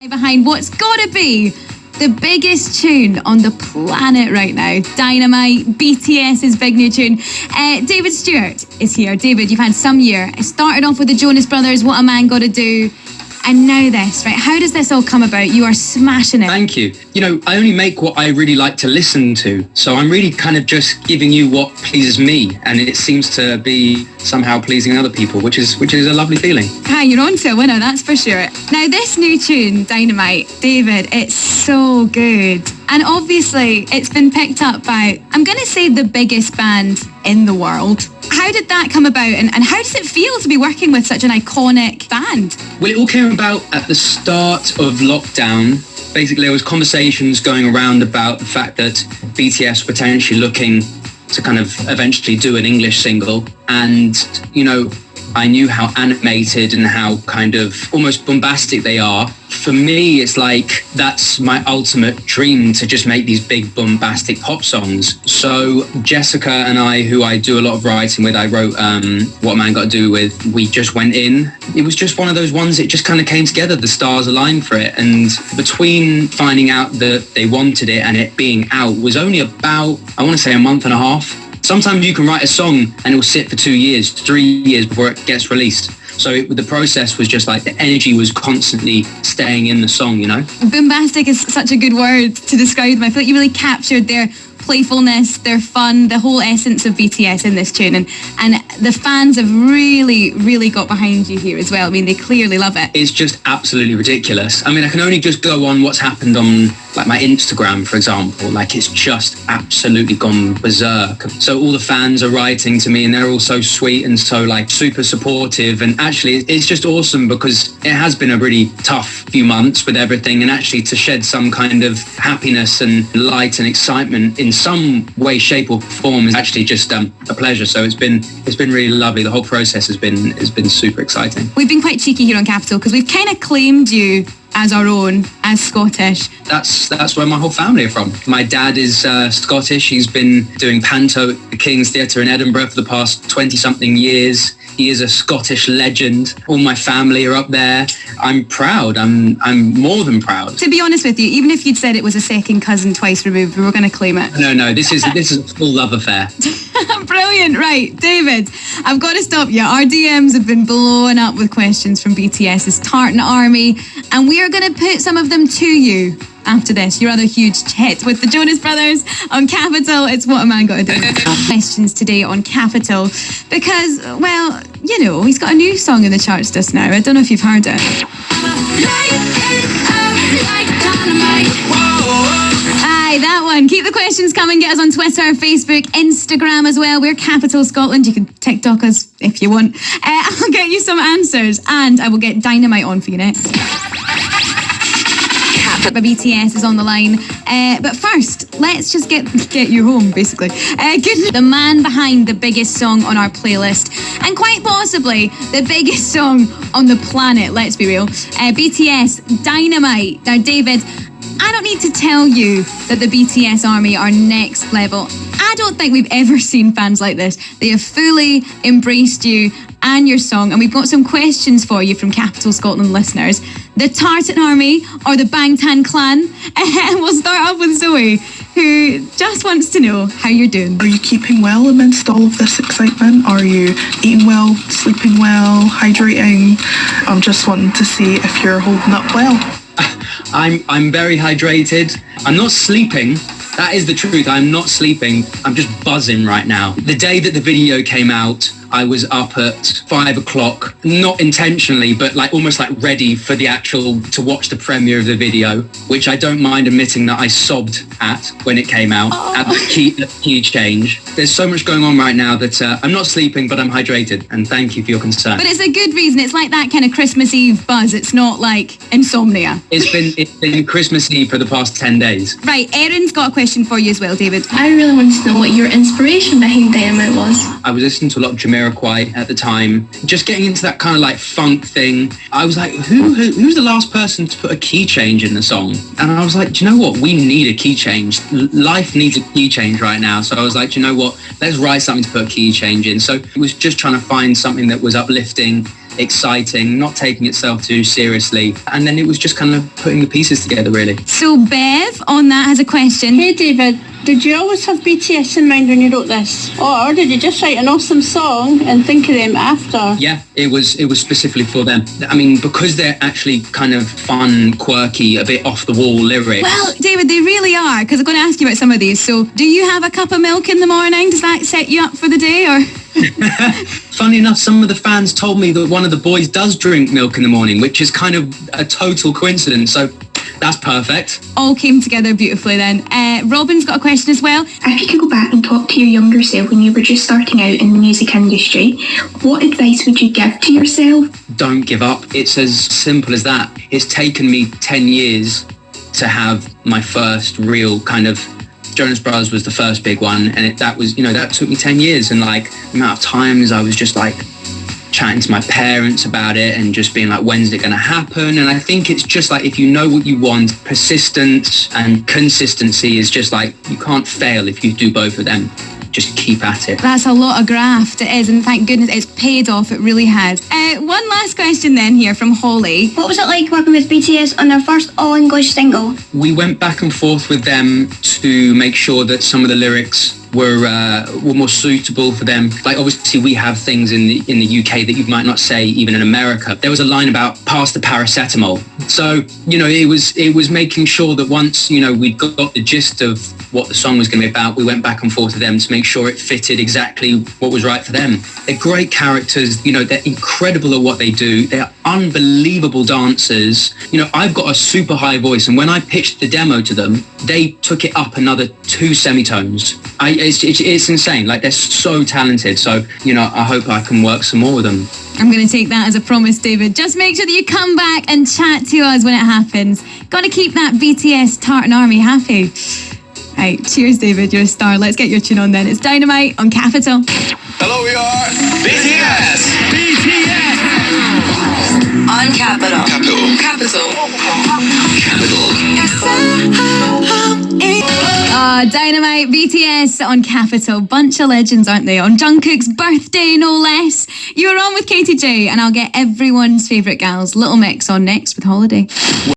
Behind what's gotta be the biggest tune on the planet right now, Dynamite, BTS's big new tune. David Stewart is here. David, you've had some year. It started off with the Jonas Brothers, What a Man Gotta Do, and now this, right? How does this all come about? You are smashing it. Thank you. You know, I only make what I really like to listen to. So I'm really kind of just giving you what pleases me. And it seems to be somehow pleasing other people, which is a lovely feeling. Hi, you're on to a winner, that's for sure. Now, this new tune, Dynamite, David, it's so good. And obviously, it's been picked up by, I'm going to say, the biggest band in the world. How did that come about, and how does it feel to be working with such an iconic band? Well, it all came about at the start of lockdown. Basically, there was conversations going around about the fact that BTS were potentially looking to kind of eventually do an English single. And, you know, I knew how animated and how kind of almost bombastic they are. For me, it's like that's my ultimate dream, to just make these big bombastic pop songs. So Jessica and I, who I do a lot of writing with, I wrote What a Man Gotta Do with, we just went in. It was just one of those ones, it just kind of came together, the stars aligned for it. And between finding out that they wanted it and it being out was only about, I want to say, a month and a half. Sometimes you can write a song and it will sit for 2 years, 3 years before it gets released. So the process was just like the energy was constantly staying in the song, you know? Bombastic is such a good word to describe them. I feel like you really captured their playfulness, their fun, the whole essence of BTS in this tune. And the fans have really, really got behind you here as well. I mean, they clearly love it. It's just absolutely ridiculous. I mean, I can only just go on what's happened on like my Instagram, for example. Like, it's just absolutely gone berserk. So all the fans are writing to me and they're all so sweet and so like super supportive. And actually it's just awesome because it has been a really tough few months with everything, and actually to shed some kind of happiness and light and excitement in some way, shape or form is actually just a pleasure. So it's been really lovely. The whole process has been super exciting. We've been quite cheeky here on Capital because we've kind of claimed you as our own, as Scottish. That's where my whole family are from. My dad is Scottish. He's been doing panto at the King's Theatre in Edinburgh for the past 20-something years. He is a Scottish legend. All my family are up there. I'm proud. I'm more than proud. To be honest with you, even if you'd said it was a second cousin twice removed, we were going to claim it. No, this is a full love affair. Brilliant. Right, David, I've got to stop you. Our DMs have been blowing up with questions from BTS's Tartan army, and we are going to put some of them to you after this, your other huge hit with the Jonas Brothers on Capital. It's What a Man Gotta Do. Questions today on Capital because, well, you know, he's got a new song in the charts just now. I don't know if you've heard it. Aye, that one. Keep the questions coming. Get us on Twitter, Facebook, Instagram as well. We're Capital Scotland. You can TikTok us if you want. I'll get you some answers and I will get Dynamite on for you next. But BTS is on the line. But first, let's just get you home, basically. The man behind the biggest song on our playlist, and quite possibly the biggest song on the planet, let's be real. BTS, Dynamite. Now, David, I don't need to tell you that the BTS army are next level. I don't think we've ever seen fans like this. They have fully embraced you and your song, and we've got some questions for you from Capital Scotland listeners. The Tartan army or the Bangtan clan? And we'll start off with Zoe, who just wants to know how you're doing. Are you keeping well amidst all of this excitement? Are you eating well, sleeping well, hydrating? I'm just wanting to see if you're holding up well. I'm very hydrated. I'm not sleeping. That is the truth. I'm not sleeping. I'm just buzzing right now. The day that the video came out, I was up at 5 o'clock, not intentionally, but like almost like ready for the to watch the premiere of the video, which I don't mind admitting that I sobbed at when it came out, at the key change. There's so much going on right now that I'm not sleeping, but I'm hydrated, and thank you for your concern. But it's a good reason. It's like that kind of Christmas Eve buzz. It's not like insomnia. It's been Christmas Eve for the past 10 days. Right, Erin's got a question for you as well, David. I really want to know what your inspiration behind Dynamite was. I was listening to a lot of Jamiroquai at the time, just getting into that kind of like funk thing. I was like, who's the last person to put a key change in the song? And I was like, do you know what? We need a key change. Life needs a key change right now. So I was like, do you know what? Let's write something to put a key change in. So it was just trying to find something that was uplifting, exciting, not taking itself too seriously. And then it was just kind of putting the pieces together, really. So Bev on that has a question. Hey David, did you always have BTS in mind when you wrote this? Or did you just write an awesome song and think of them after? Yeah, it was specifically for them. I mean, because they're actually kind of fun, quirky, a bit off the wall lyrics. Well, David, they really are, because I'm going to ask you about some of these. So do you have a cup of milk in the morning? Does that set you up for the day, or? Funny enough, some of the fans told me that one of the boys does drink milk in the morning, which is kind of a total coincidence. So that's perfect. All came together beautifully then. Robin's got a question as well. If you could go back and talk to your younger self when you were just starting out in the music industry, what advice would you give to yourself? Don't give up. It's as simple as that. It's taken me 10 years to have my first real kind of... Jonas Brothers was the first big one, and that took me 10 years. And like the amount of times I was just like chatting to my parents about it and just being like, when's it going to happen? And I think it's just like, if you know what you want, persistence and consistency is just like, you can't fail if you do both of them. Just keep at it. That's a lot of graft, it is, and thank goodness it's paid off, it really has. One last question then here from Holly. What was it like working with BTS on their first all-English single? We went back and forth with them to make sure that some of the lyrics were more suitable for them. Like obviously we have things in the UK that you might not say even in America. There was a line about pass the paracetamol. So, it was making sure that once, we'd got the gist of what the song was going to be about, we went back and forth with them to make sure it fitted exactly what was right for them. They're great characters, they're incredible at what they do. They're unbelievable dancers. I've got a super high voice, and when I pitched the demo to them, they took it up another 2 semitones. It's insane. Like, they're so talented. So, I hope I can work some more with them. I'm going to take that as a promise, David. Just make sure that you come back and chat to us when it happens. Got to keep that BTS Tartan Army happy. Right, cheers, David. You're a star. Let's get your tune on then. It's Dynamite on Capital. Hello, we are BTS. BTS. On Capital. Capital. Dynamite, BTS on Capital. Bunch of legends, aren't they? On Jungkook's birthday, no less. You're on with Katy J, and I'll get everyone's favourite gals, Little Mix, on next with Holiday.